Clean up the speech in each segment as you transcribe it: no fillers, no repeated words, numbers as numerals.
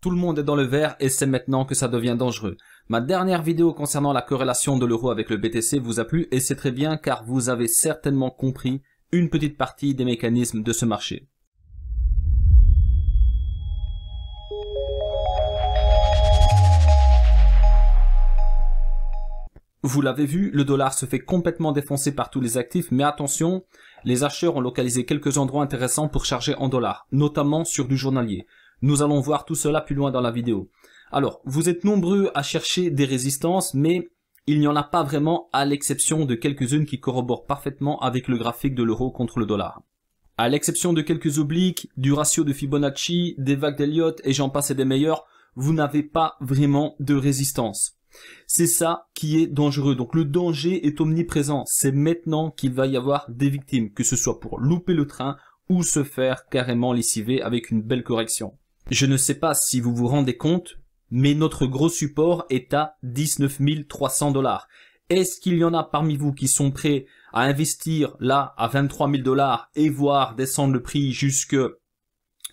Tout le monde est dans le vert et c'est maintenant que ça devient dangereux. Ma dernière vidéo concernant la corrélation de l'euro avec le BTC vous a plu et c'est très bien car vous avez certainement compris une petite partie des mécanismes de ce marché. Vous l'avez vu, le dollar se fait complètement défoncer par tous les actifs, mais attention, les acheteurs ont localisé quelques endroits intéressants pour charger en dollars, notamment sur du journalier. Nous allons voir tout cela plus loin dans la vidéo. Alors, vous êtes nombreux à chercher des résistances, mais il n'y en a pas vraiment à l'exception de quelques-unes qui corroborent parfaitement avec le graphique de l'euro contre le dollar. À l'exception de quelques obliques, du ratio de Fibonacci, des vagues d'Elliott et j'en passe et des meilleurs, vous n'avez pas vraiment de résistance. C'est ça qui est dangereux. Donc le danger est omniprésent. C'est maintenant qu'il va y avoir des victimes, que ce soit pour louper le train ou se faire carrément lessiver avec une belle correction. Je ne sais pas si vous vous rendez compte, mais notre gros support est à 19 300 $. Est-ce qu'il y en a parmi vous qui sont prêts à investir là à 23 000 $ et voir descendre le prix jusque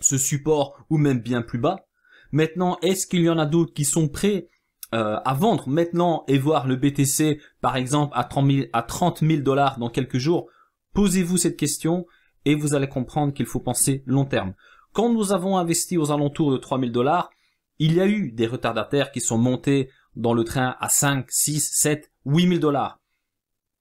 ce support ou même bien plus bas? Maintenant, est-ce qu'il y en a d'autres qui sont prêts à vendre maintenant et voir le BTC par exemple à 30 000 $ dans quelques jours? Posez-vous cette question et vous allez comprendre qu'il faut penser long terme. Quand nous avons investi aux alentours de 3 000 $, il y a eu des retardataires qui sont montés dans le train à 5, 6, 7, 8 000 $.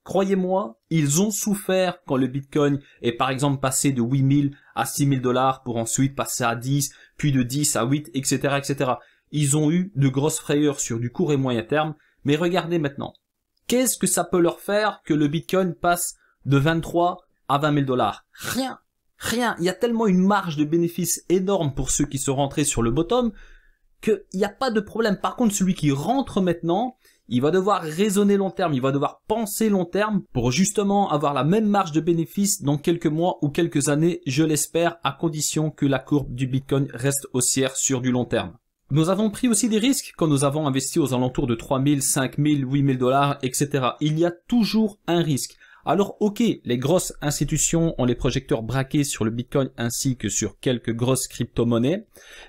Croyez-moi, ils ont souffert quand le Bitcoin est par exemple passé de 8 000 à 6 000 $ pour ensuite passer à 10, puis de 10 à 8, etc., etc. Ils ont eu de grosses frayeurs sur du court et moyen terme, mais regardez maintenant. Qu'est-ce que ça peut leur faire que le Bitcoin passe de 23 à 20 000 $? Rien. Rien. Il y a tellement une marge de bénéfice énorme pour ceux qui sont rentrés sur le bottom qu'il n'y a pas de problème. Par contre, celui qui rentre maintenant, il va devoir raisonner long terme, il va devoir penser long terme pour justement avoir la même marge de bénéfice dans quelques mois ou quelques années, je l'espère, à condition que la courbe du Bitcoin reste haussière sur du long terme. Nous avons pris aussi des risques quand nous avons investi aux alentours de 3 000, 5 000, 8 000 $, etc. Il y a toujours un risque. Alors ok, les grosses institutions ont les projecteurs braqués sur le Bitcoin ainsi que sur quelques grosses crypto-monnaies.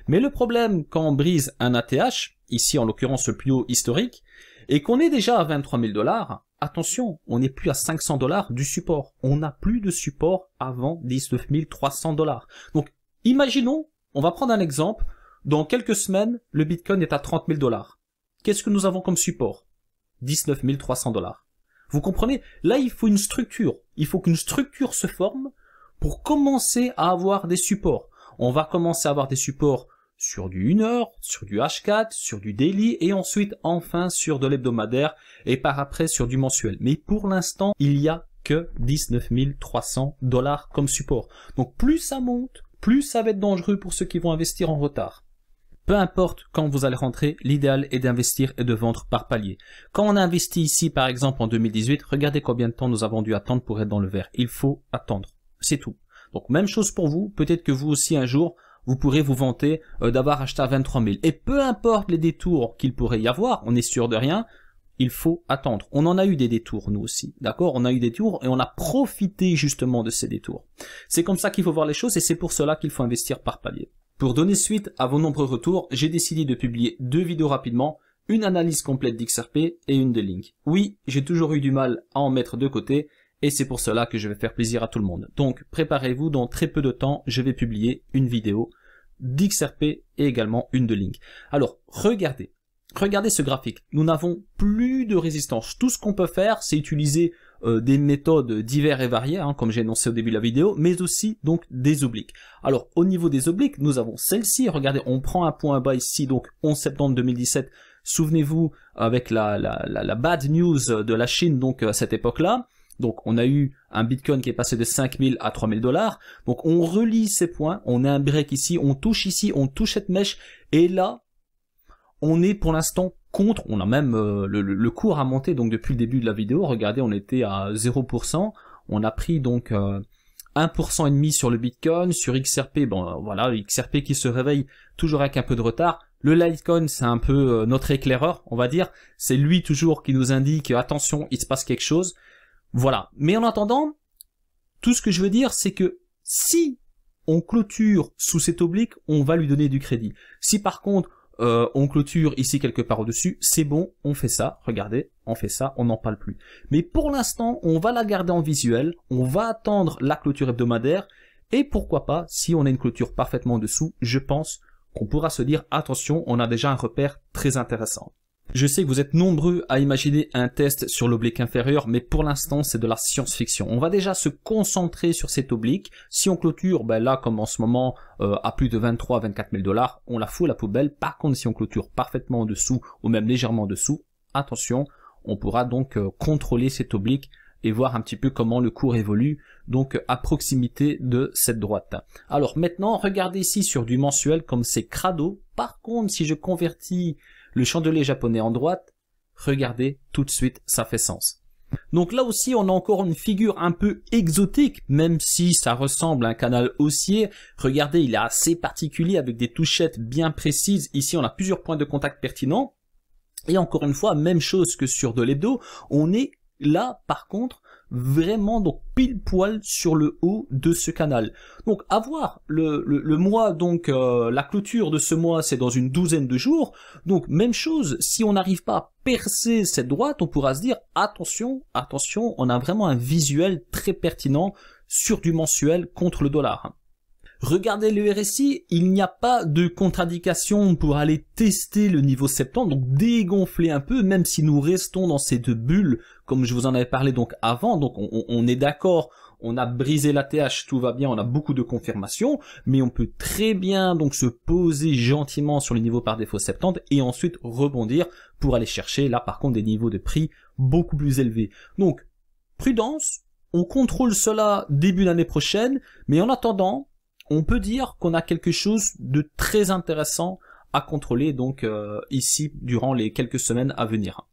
Mais le problème quand on brise un ATH, ici en l'occurrence le plus haut historique, et qu'on est déjà à 23 000 $, attention, on n'est plus à 500 $ du support. On n'a plus de support avant 19 300 $. Donc imaginons, on va prendre un exemple, dans quelques semaines, le Bitcoin est à 30 000 $. Qu'est-ce que nous avons comme support? 19 300 $. Vous comprenez? Là, il faut une structure. Il faut qu'une structure se forme pour commencer à avoir des supports. On va commencer à avoir des supports sur du 1 heure, sur du H4, sur du daily et ensuite, enfin, sur de l'hebdomadaire et par après sur du mensuel. Mais pour l'instant, il n'y a que 19 300 $ comme support. Donc, plus ça monte, plus ça va être dangereux pour ceux qui vont investir en retard. Peu importe quand vous allez rentrer, l'idéal est d'investir et de vendre par palier. Quand on a investi ici, par exemple, en 2018, regardez combien de temps nous avons dû attendre pour être dans le vert. Il faut attendre. C'est tout. Donc, même chose pour vous. Peut-être que vous aussi, un jour, vous pourrez vous vanter d'avoir acheté à 23 000. Et peu importe les détours qu'il pourrait y avoir, on est sûr de rien, il faut attendre. On en a eu des détours, nous aussi. D'accord? On a eu des détours et on a profité justement de ces détours. C'est comme ça qu'il faut voir les choses et c'est pour cela qu'il faut investir par palier. Pour donner suite à vos nombreux retours, j'ai décidé de publier 2 vidéos rapidement, une analyse complète d'XRP et une de Link. Oui, j'ai toujours eu du mal à en mettre de côté et c'est pour cela que je vais faire plaisir à tout le monde. Donc préparez-vous, dans très peu de temps, je vais publier une vidéo d'XRP et également une de Link. Alors, regardez ce graphique. Nous n'avons plus de résistance. Tout ce qu'on peut faire, c'est utiliser des méthodes diverses et variées, hein, comme j'ai énoncé au début de la vidéo, mais aussi donc des obliques. Alors, au niveau des obliques, nous avons celle-ci. Regardez, on prend un point bas ici, donc 11 septembre 2017. Souvenez-vous, avec la bad news de la Chine, donc à cette époque-là. Donc, on a eu un Bitcoin qui est passé de 5 000 à 3 000 $. Donc, on relie ces points. On a un break ici, on touche cette mèche. Et là, on est pour l'instant contre, on a même le cours a monté donc depuis le début de la vidéo, regardez on était à 0%, on a pris donc 1,5% sur le Bitcoin, sur XRP, bon voilà, XRP qui se réveille toujours avec un peu de retard, le Litecoin c'est un peu notre éclaireur on va dire, c'est lui toujours qui nous indique attention il se passe quelque chose, voilà, mais en attendant, tout ce que je veux dire c'est que si on clôture sous cet oblique, on va lui donner du crédit. Si par contre, on clôture ici quelque part au-dessus, c'est bon, on fait ça, regardez, on fait ça, on n'en parle plus. Mais pour l'instant, on va la garder en visuel, on va attendre la clôture hebdomadaire, et pourquoi pas, si on a une clôture parfaitement en dessous, je pense qu'on pourra se dire, attention, on a déjà un repère très intéressant. Je sais que vous êtes nombreux à imaginer un test sur l'oblique inférieur, mais pour l'instant, c'est de la science-fiction. On va déjà se concentrer sur cet oblique. Si on clôture, ben là, comme en ce moment, à plus de 23 à 24 000 $, on la fout à la poubelle. Par contre, si on clôture parfaitement en dessous, ou même légèrement en dessous, attention, on pourra donc contrôler cet oblique et voir un petit peu comment le cours évolue, donc à proximité de cette droite. Alors maintenant, regardez ici sur du mensuel, comme c'est crado. Par contre, si je convertis le chandelier japonais en droite, regardez, tout de suite, ça fait sens. Donc là aussi, on a encore une figure un peu exotique, même si ça ressemble à un canal haussier. Regardez, il est assez particulier avec des touchettes bien précises. Ici, on a plusieurs points de contact pertinents. Et encore une fois, même chose que sur de l'hebdo, on est là, par contre, vraiment donc pile poil sur le haut de ce canal. Donc à voir, le mois, donc la clôture de ce mois, c'est dans une douzaine de jours. Donc même chose, si on n'arrive pas à percer cette droite, on pourra se dire attention, attention, on a vraiment un visuel très pertinent sur du mensuel contre le dollar. Regardez le RSI, il n'y a pas de contre-indication pour aller tester le niveau 70, donc dégonfler un peu, même si nous restons dans ces deux bulles, comme je vous en avais parlé donc avant, donc on est d'accord, on a brisé la TH, tout va bien, on a beaucoup de confirmations, mais on peut très bien donc se poser gentiment sur le niveau par défaut 70 et ensuite rebondir pour aller chercher là par contre des niveaux de prix beaucoup plus élevés. Donc prudence, on contrôle cela début d'année prochaine, mais en attendant, on peut dire qu'on a quelque chose de très intéressant à contrôler donc ici durant les quelques semaines à venir.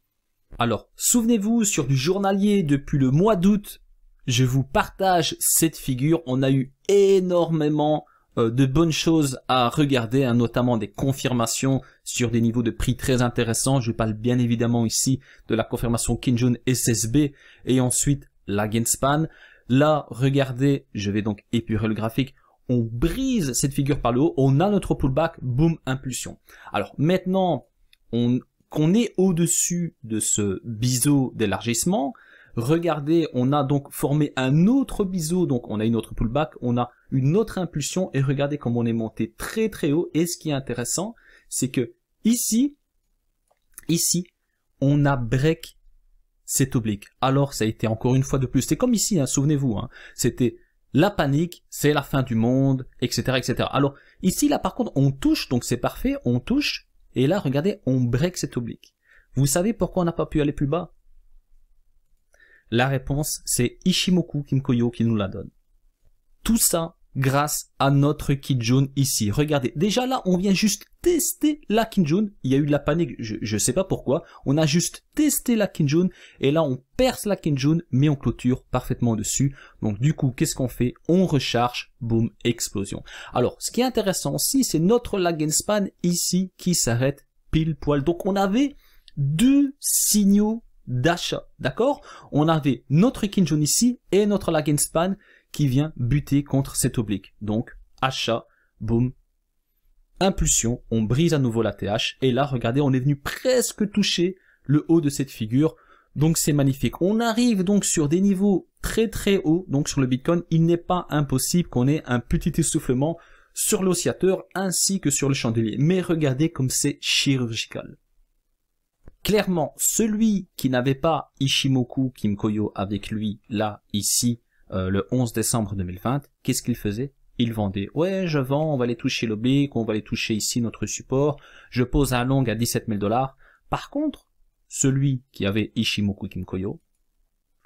Alors, souvenez-vous, sur du journalier depuis le mois d'août, je vous partage cette figure. On a eu énormément de bonnes choses à regarder, hein, notamment des confirmations sur des niveaux de prix très intéressants. Je parle bien évidemment ici de la confirmation Kijun SSB et ensuite la Genspan. Là, regardez, je vais donc épurer le graphique. On brise cette figure par le haut, on a notre pullback, boom, impulsion. Alors maintenant qu'on est au-dessus de ce biseau d'élargissement, regardez, on a donc formé un autre biseau, donc on a une autre pullback, on a une autre impulsion, et regardez comme on est monté très très haut, et ce qui est intéressant, c'est que ici, on a break cet oblique. Alors ça a été encore une fois de plus, c'est comme ici, hein, souvenez-vous, hein, c'était la panique, c'est la fin du monde, etc., etc. Alors, ici, là, par contre, on touche, donc c'est parfait, on touche, et là, regardez, on break cet oblique. Vous savez pourquoi on n'a pas pu aller plus bas? La réponse, c'est Ichimoku Kinkoyo qui nous la donne. Tout ça grâce à notre Kijun ici. Regardez, déjà là, on vient juste tester la Kijun. Il y a eu de la panique, je sais pas pourquoi. On a juste testé la Kijun et là, on perce la Kijun, mais on clôture parfaitement dessus. Donc du coup, qu'est-ce qu'on fait? On recharge, boum, explosion. Alors, ce qui est intéressant aussi, c'est notre Lagenspan ici qui s'arrête pile poil. Donc on avait deux signaux d'achat, d'accord? On avait notre Kijun ici et notre Lagenspan qui vient buter contre cet oblique. Donc, achat, boum, impulsion, on brise à nouveau la TH, et là, regardez, on est venu presque toucher le haut de cette figure, donc c'est magnifique. On arrive donc sur des niveaux très très hauts, donc sur le Bitcoin, il n'est pas impossible qu'on ait un petit essoufflement sur l'oscillateur ainsi que sur le chandelier, mais regardez comme c'est chirurgical. Clairement, celui qui n'avait pas Ichimoku Kinkoyo avec lui, là, ici, le 11 décembre 2020, qu'est-ce qu'il faisait? Il vendait. Ouais, je vends, on va aller toucher l'oblique, on va aller toucher ici notre support, je pose un long à 17 000 $. Par contre, celui qui avait Ichimoku Kinkoyo,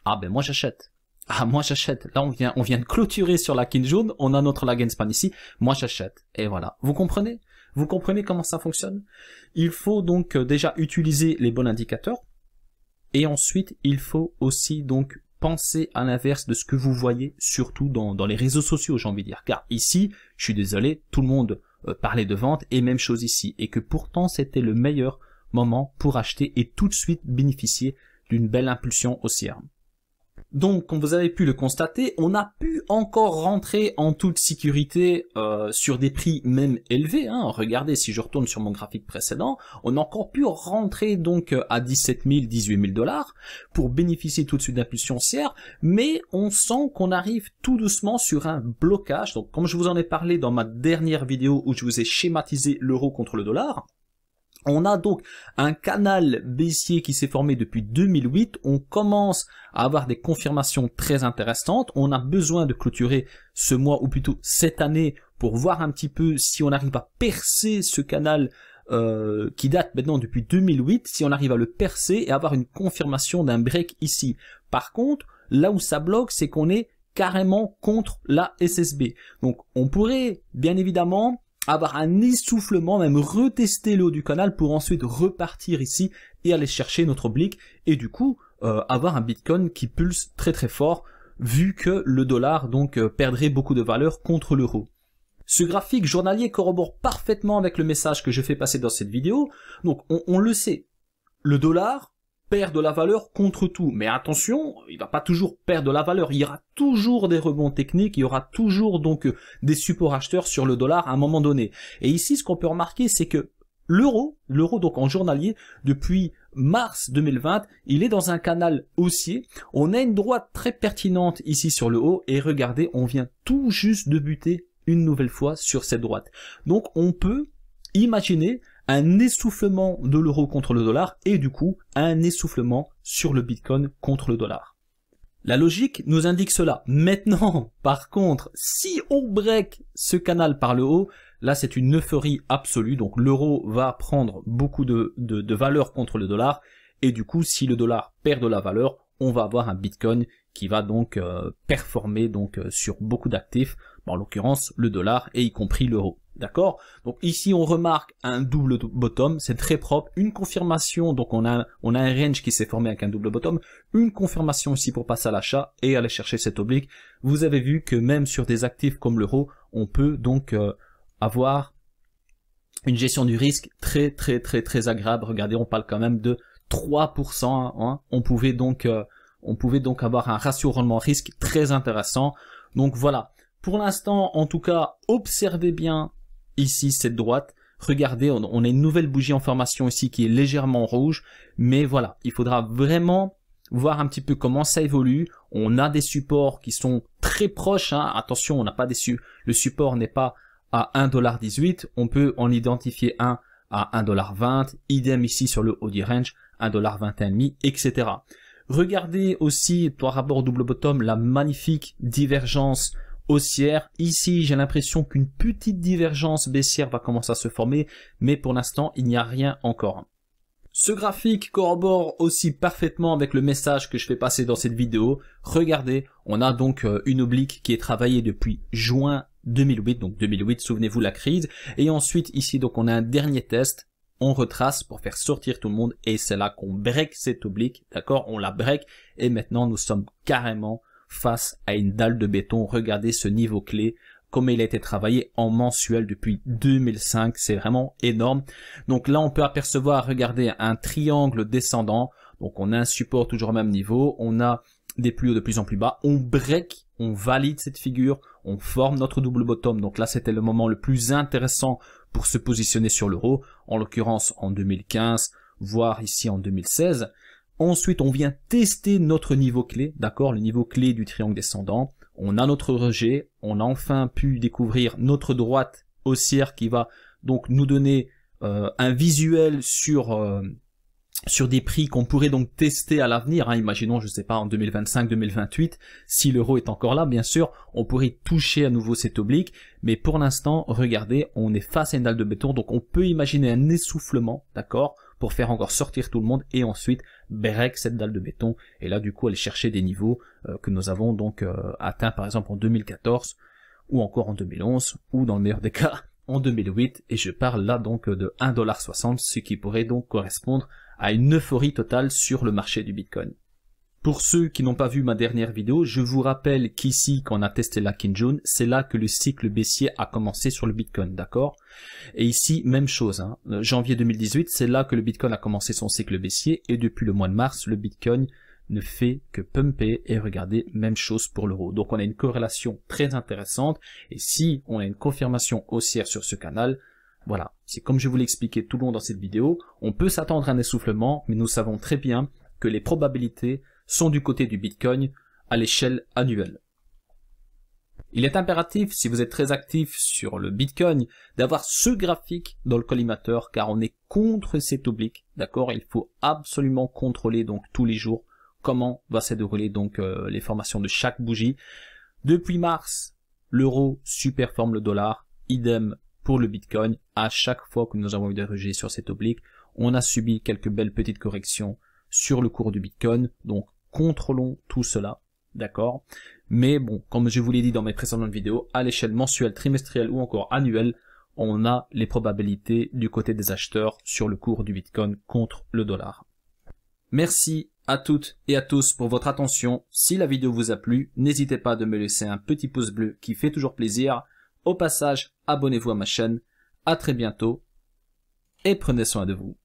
ah ben moi j'achète. Ah moi j'achète. Là on vient de clôturer sur la Kijun, on a notre Lagenspan ici, moi j'achète. Et voilà. Vous comprenez? Vous comprenez comment ça fonctionne? Il faut donc déjà utiliser les bons indicateurs, et ensuite il faut aussi donc pensez à l'inverse de ce que vous voyez, surtout dans les réseaux sociaux, j'ai envie de dire. Car ici, je suis désolé, tout le monde parlait de vente, et même chose ici. Et que pourtant, c'était le meilleur moment pour acheter et tout de suite bénéficier d'une belle impulsion haussière. Donc, comme vous avez pu le constater, on a pu encore rentrer en toute sécurité sur des prix même élevés. Hein. Regardez, si je retourne sur mon graphique précédent, on a encore pu rentrer donc à 17 000, 18 000 dollars pour bénéficier tout de suite d'impulsion haussière, mais on sent qu'on arrive tout doucement sur un blocage. Donc, comme je vous en ai parlé dans ma dernière vidéo où je vous ai schématisé l'euro contre le dollar, on a donc un canal baissier qui s'est formé depuis 2008. On commence à avoir des confirmations très intéressantes. On a besoin de clôturer ce mois ou plutôt cette année pour voir un petit peu si on arrive à percer ce canal qui date maintenant depuis 2008, si on arrive à le percer et avoir une confirmation d'un break ici. Par contre, là où ça bloque, c'est qu'on est carrément contre la SSB. Donc on pourrait bien évidemment avoir un essoufflement, même retester le haut du canal pour ensuite repartir ici et aller chercher notre oblique et du coup avoir un Bitcoin qui pulse très très fort vu que le dollar donc perdrait beaucoup de valeur contre l'euro. Ce graphique journalier corrobore parfaitement avec le message que je fais passer dans cette vidéo. Donc on le sait, le dollar perd de la valeur contre tout. Mais attention, il va pas toujours perdre de la valeur. Il y aura toujours des rebonds techniques, il y aura toujours donc des supports acheteurs sur le dollar à un moment donné. Et ici, ce qu'on peut remarquer, c'est que l'euro donc en journalier, depuis mars 2020, il est dans un canal haussier. On a une droite très pertinente ici sur le haut et regardez, on vient tout juste de buter une nouvelle fois sur cette droite. Donc on peut imaginer un essoufflement de l'euro contre le dollar et du coup un essoufflement sur le Bitcoin contre le dollar. La logique nous indique cela. Maintenant, par contre, si on break ce canal par le haut, là c'est une euphorie absolue, donc l'euro va prendre beaucoup de valeur contre le dollar et du coup si le dollar perd de la valeur, on va avoir un Bitcoin qui va donc performer donc sur beaucoup d'actifs, en l'occurrence le dollar et y compris l'euro. D'accord? Donc ici on remarque un double bottom, c'est très propre, une confirmation, donc on a un range qui s'est formé avec un double bottom, une confirmation ici pour passer à l'achat et aller chercher cette oblique. Vous avez vu que même sur des actifs comme l'euro, on peut donc avoir une gestion du risque très agréable. Regardez, on parle quand même de 3%, hein. On pouvait donc avoir un ratio rendement risque très intéressant. Donc voilà. Pour l'instant, en tout cas, observez bien ici cette droite. Regardez, on a une nouvelle bougie en formation ici qui est légèrement rouge. Mais voilà, il faudra vraiment voir un petit peu comment ça évolue. On a des supports qui sont très proches. Hein. Attention, on n'a pas le support n'est pas à 1,18 $. On peut en identifier un à 1,20 $. Idem ici sur le haut du range, 1,21 $, etc. Regardez aussi par rapport au double bottom la magnifique divergence haussière. Ici, j'ai l'impression qu'une petite divergence baissière va commencer à se former, mais pour l'instant, il n'y a rien encore. Ce graphique corrobore aussi parfaitement avec le message que je fais passer dans cette vidéo. Regardez, on a donc une oblique qui est travaillée depuis juin 2008, donc 2008, souvenez-vous la crise. Et ensuite, ici, donc on a un dernier test. On retrace pour faire sortir tout le monde et c'est là qu'on break cette oblique, d'accord? On la break et maintenant nous sommes carrément face à une dalle de béton. Regardez ce niveau clé, comme il a été travaillé en mensuel depuis 2005, c'est vraiment énorme. Donc là on peut apercevoir, regardez, un triangle descendant, donc on a un support toujours au même niveau, on a des plus hauts de plus en plus bas, on break, on valide cette figure, on forme notre double bottom. Donc là c'était le moment le plus intéressant pour se positionner sur l'euro, en l'occurrence en 2015, voire ici en 2016. Ensuite, on vient tester notre niveau clé, d'accord, le niveau clé du triangle descendant. On a notre rejet, on a enfin pu découvrir notre droite haussière qui va donc nous donner un visuel sur des prix qu'on pourrait donc tester à l'avenir. Hein. Imaginons, je sais pas, en 2025-2028, si l'euro est encore là, bien sûr, on pourrait toucher à nouveau cette oblique. Mais pour l'instant, regardez, on est face à une dalle de béton, donc on peut imaginer un essoufflement, d'accord, pour faire encore sortir tout le monde et ensuite break cette dalle de béton. Et là, du coup, aller chercher des niveaux que nous avons donc atteints, par exemple, en 2014 ou encore en 2011 ou dans le meilleur des cas, en 2008. Et je parle là donc de 1,60 $, ce qui pourrait donc correspondre à une euphorie totale sur le marché du Bitcoin. Pour ceux qui n'ont pas vu ma dernière vidéo, je vous rappelle qu'ici, quand on a testé la Kinjun, c'est là que le cycle baissier a commencé sur le Bitcoin, d'accord? Et ici, même chose, hein, janvier 2018, c'est là que le Bitcoin a commencé son cycle baissier, et depuis le mois de mars, le Bitcoin ne fait que pumper, et regardez, même chose pour l'euro. Donc on a une corrélation très intéressante, et si on a une confirmation haussière sur ce canal, voilà, c'est comme je vous l'ai expliqué tout le long dans cette vidéo, on peut s'attendre à un essoufflement, mais nous savons très bien que les probabilités sont du côté du Bitcoin à l'échelle annuelle. Il est impératif, si vous êtes très actif sur le Bitcoin, d'avoir ce graphique dans le collimateur, car on est contre cet oblique, d'accord? Il faut absolument contrôler donc tous les jours comment va se dérouler donc les formations de chaque bougie. Depuis mars, l'euro superforme le dollar, idem pour le Bitcoin. À chaque fois que nous avons eu des rejets sur cet oblique, on a subi quelques belles petites corrections sur le cours du Bitcoin, donc contrôlons tout cela. D'accord? Mais bon, comme je vous l'ai dit dans mes précédentes vidéos, à l'échelle mensuelle, trimestrielle ou encore annuelle, on a les probabilités du côté des acheteurs sur le cours du Bitcoin contre le dollar. Merci à toutes et à tous pour votre attention. Si la vidéo vous a plu, n'hésitez pas de me laisser un petit pouce bleu qui fait toujours plaisir. Au passage, abonnez-vous à ma chaîne. À très bientôt et prenez soin de vous.